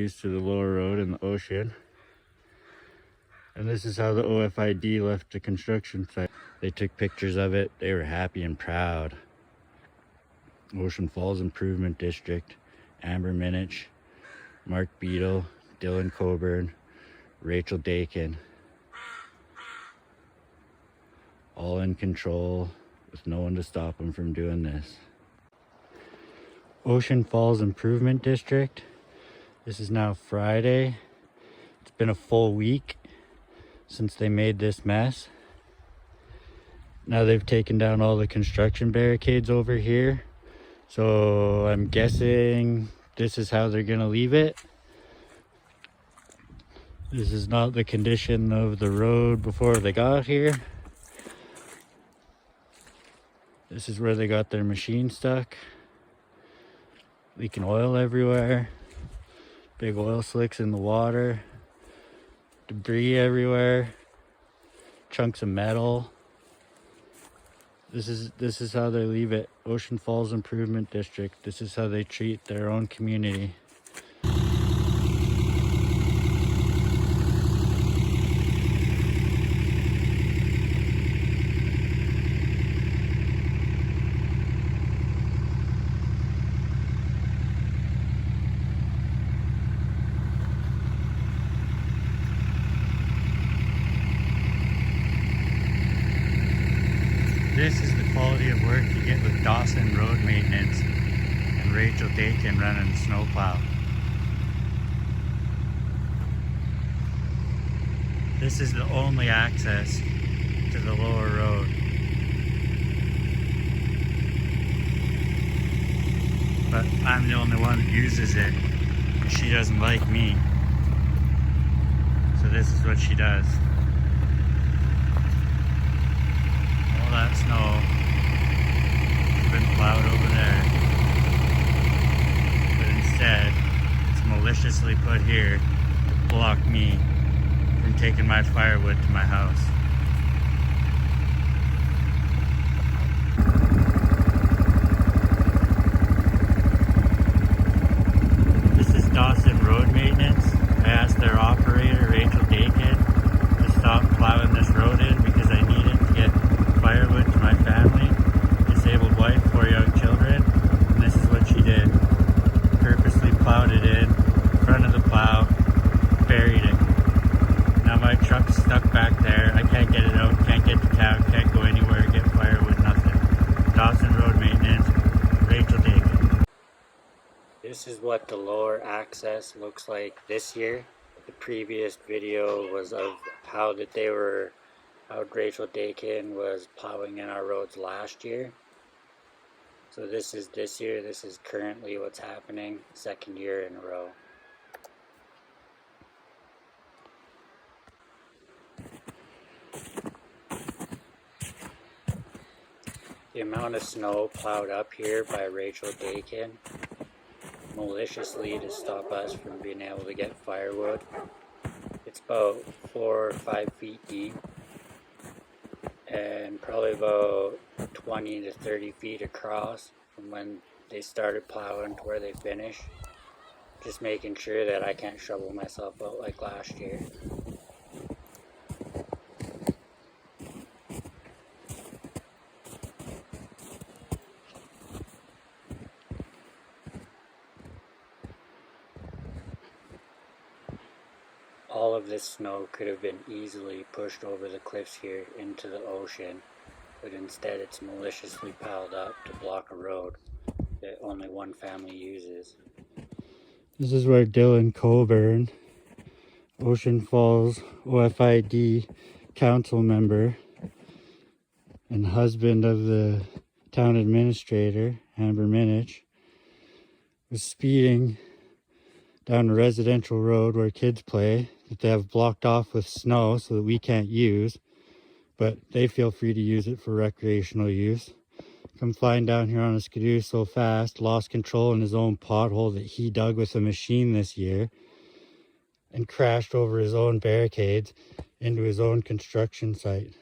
To the lower road in the ocean. And this is how the OFID left the construction site. They took pictures of it. They were happy and proud. Ocean Falls Improvement District, Amber Minich, Mark Beadle, Dylan Coburn, Rachel Dakin. All in control with no one to stop them from doing this. Ocean Falls Improvement District. This is now Friday. It's been a full week since they made this mess. Now they've taken down all the construction barricades over here. So I'm guessing this is how they're gonna leave it. This is not the condition of the road before they got here. This is where they got their machine stuck. Leaking oil everywhere. Big oil slicks in the water. Debris everywhere. Chunks of metal. This is how they leave it. Ocean Falls Improvement District. This is how they treat their own community. This is the quality of work you get with Dawson Road Maintenance and Rachel Dakin running the snowplow. This is the only access to the lower road. But I'm the only one that uses it. She doesn't like me. So this is what she does. That snow has been plowed over there, but instead it's maliciously put here to block me from taking my firewood to my house. This is Dawson Road Maintenance. I asked their operator, Rachel Dakin, to stop plowing this road in because I need it to get firewood to my family, disabled wife, 4 young children, and this is what she did. Purposely plowed it in front of the plow, buried it. Now my truck's stuck back there. I can't get it out, can't get to town, can't go anywhere, get firewood, nothing. Dawson Road Maintenance, Rachel Dakin. This is what the lower access looks like this year. The previous video was of how Rachel Dakin was plowing in our roads last year. So this is this year. This is currently what's happening, second year in a row. The amount of snow plowed up here by Rachel Dakin, maliciously to stop us from being able to get firewood. It's about 4 or 5 feet deep, and probably about 20 to 30 feet across from when they started plowing to where they finish. Just making sure that I can't shovel myself out like last year. All of this snow could have been easily pushed over the cliffs here into the ocean, but instead it's maliciously piled up to block a road that only one family uses. This is where Dylan Coburn, Ocean Falls OFID council member and husband of the town administrator, Amber Minich, was speeding down a residential road where kids play that they have blocked off with snow so that we can't use, but they feel free to use it for recreational use. Come flying down here on a skidoo so fast, lost control in his own pothole that he dug with a machine this year, and crashed over his own barricades into his own construction site.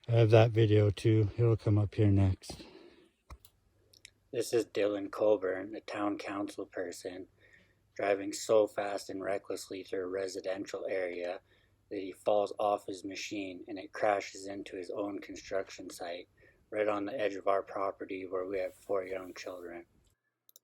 I have that video too. It'll come up here next. This is Dylan Coburn, the town council person. driving so fast and recklessly through a residential area that he falls off his machine and it crashes into his own construction site right on the edge of our property where we have 4 young children.